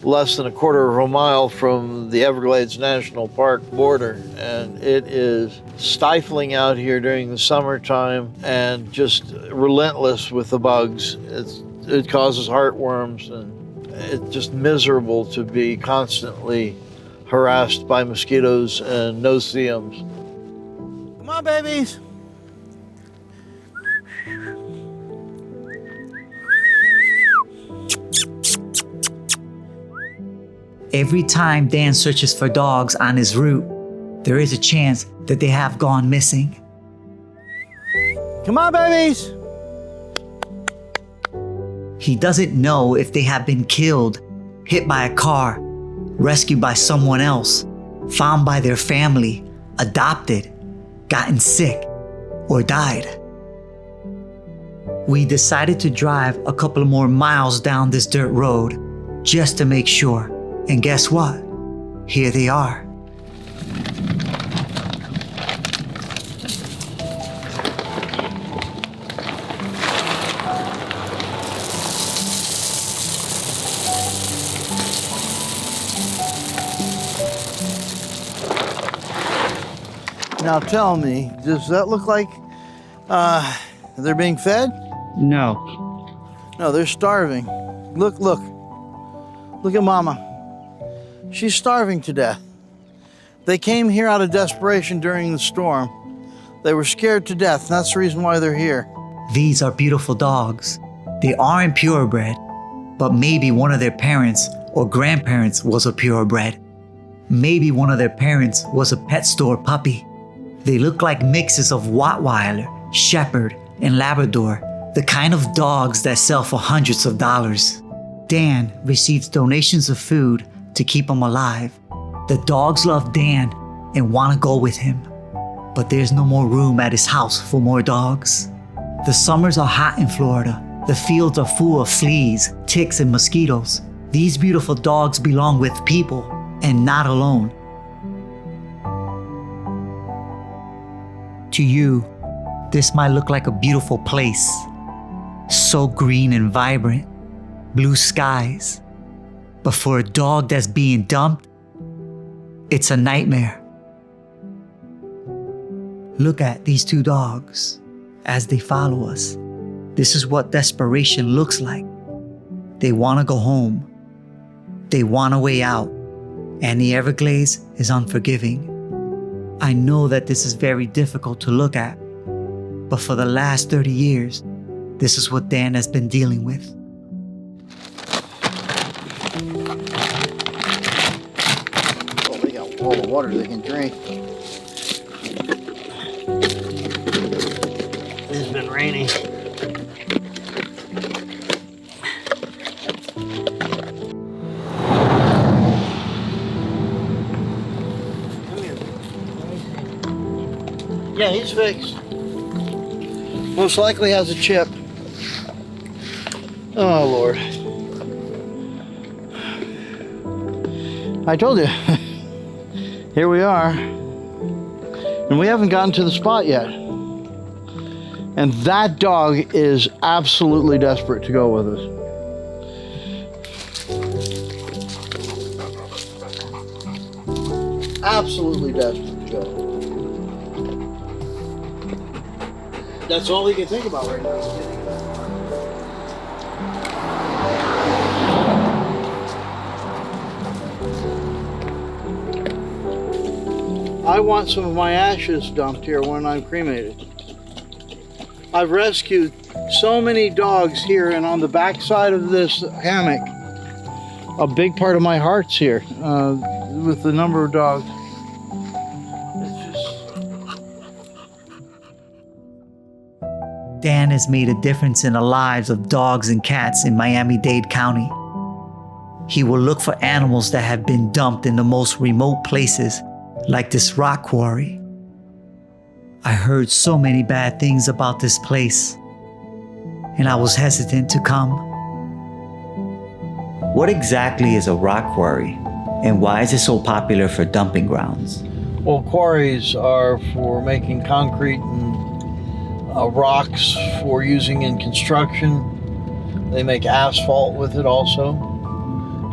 less than a quarter of a mile from the Everglades National Park border, and it is stifling out here during the summertime and just relentless with the bugs. It causes heartworms, and it's just miserable to be constantly harassed by mosquitoes and no-see-ums. Come on, babies. Every time Dan searches for dogs on his route, there is a chance that they have gone missing. Come on, babies. He doesn't know if they have been killed, hit by a car, rescued by someone else, found by their family, adopted, gotten sick, or died. We decided to drive a couple more miles down this dirt road just to make sure. And guess what? Here they are. Now tell me, does that look like they're being fed? No. No, they're starving. Look. Look at Mama. She's starving to death. They came here out of desperation during the storm. They were scared to death, and that's the reason why they're here. These are beautiful dogs. They aren't purebred, but maybe one of their parents or grandparents was a purebred. Maybe one of their parents was a pet store puppy. They look like mixes of Rottweiler, Shepherd, and Labrador, the kind of dogs that sell for hundreds of dollars. Dan receives donations of food to keep him alive. The dogs love Dan and want to go with him. But there's no more room at his house for more dogs. The summers are hot in Florida. The fields are full of fleas, ticks, and mosquitoes. These beautiful dogs belong with people and not alone. To you, this might look like a beautiful place. So green and vibrant, blue skies. But for a dog that's being dumped, it's a nightmare. Look at these two dogs as they follow us. This is what desperation looks like. They want to go home. They want a way out. And the Everglades is unforgiving. I know that this is very difficult to look at, but for the last 30 years, this is what Dan has been dealing with. Oh, they got all the water they can drink. It's been raining. Yeah, he's fixed. Most likely has a chip. Oh, Lord. I told you. Here we are. And we haven't gotten to the spot yet. And that dog is absolutely desperate to go with us. Absolutely desperate to go. That's all he can think about right now. I want some of my ashes dumped here when I'm cremated. I've rescued so many dogs here, and on the back side of this hammock, a big part of my heart's here with the number of dogs. Dan has made a difference in the lives of dogs and cats in Miami-Dade County. He will look for animals that have been dumped in the most remote places, like this rock quarry. I heard so many bad things about this place, and I was hesitant to come. What exactly is a rock quarry, and why is it so popular for dumping grounds? Well, quarries are for making concrete and rocks for using in construction. They make asphalt with it also.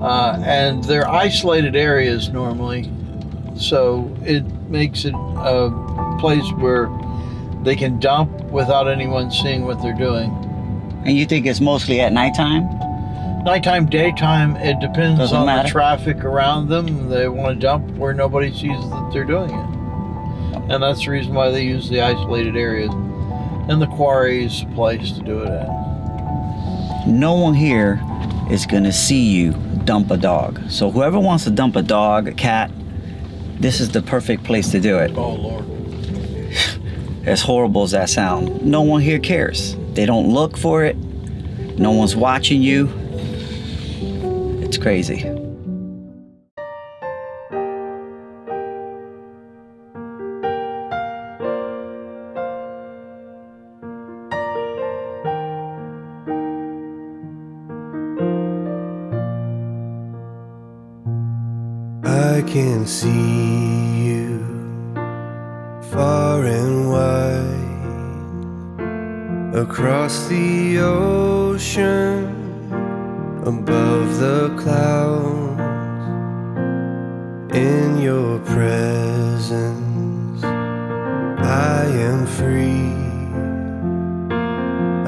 And they're isolated areas normally, so it makes it a place where they can dump without anyone seeing what they're doing. And you think it's mostly at nighttime? Nighttime, daytime, it depends Doesn't on matter. the traffic around them. They want to dump where nobody sees that they're doing it. And that's the reason why they use the isolated areas. And the quarry's a place to do it at. No one here is gonna see you dump a dog. So whoever wants to dump a dog, a cat, this is the perfect place to do it. Oh, Lord. As horrible as that sounds, no one here cares. They don't look for it. No one's watching you. It's crazy. I can see you far and wide across the ocean, above the clouds. In your presence I am free.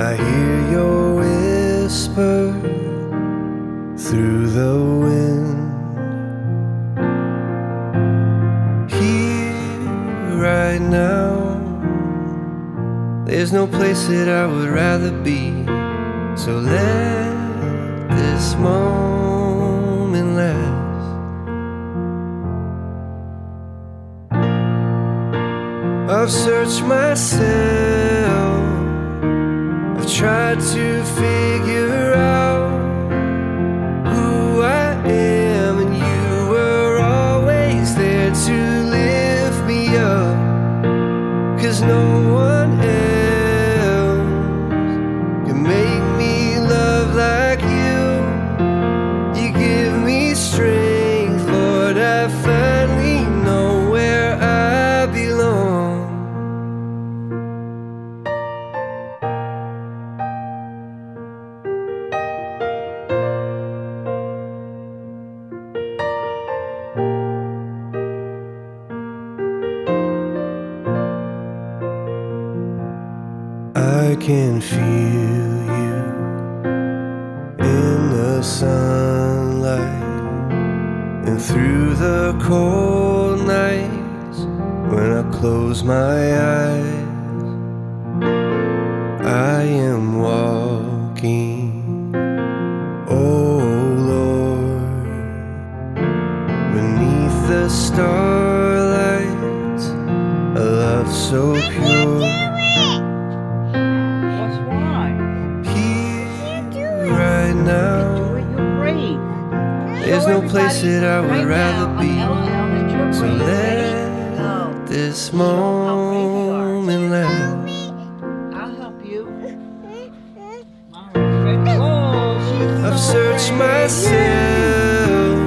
I hear your whisper through the wind. Here, right now, there's no place that I would rather be. So let this moment last. I've searched myself, I've tried to figure out who I am, and you were always there to lift me up. 'Cause no one else can make me love like you. You give me strength, Lord, I finally know where I belong. I can feel you in the sunlight and through the cold nights when I close my eyes. I am walking, oh Lord, beneath the starlight, a love so pure. Right now, there's no place that I would rather be. So let this moment last. I'll help you. I've searched myself,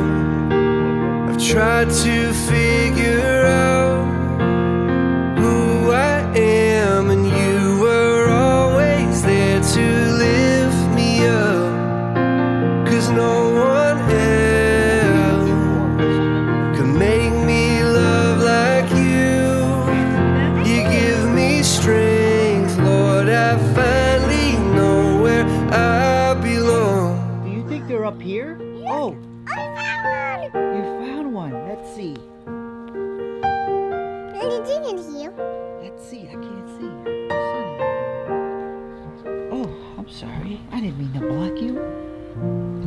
I've tried to figure out who I am, and you were always there to lift me up. 'Cause no one else can make me love like you. You give me strength, Lord, I finally know where I belong. Do you think they're up here? Oh, you found one. Let's see. Let's see. I can't see. Oh, I'm sorry. I didn't mean to block you.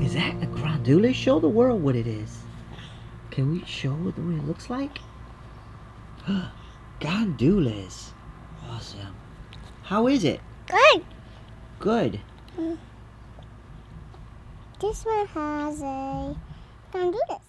Is that a grandula? Show the world what it is. Can we show it the way it looks like? Gondolas. Awesome. How is it? Good. Good. This one has a gondolas.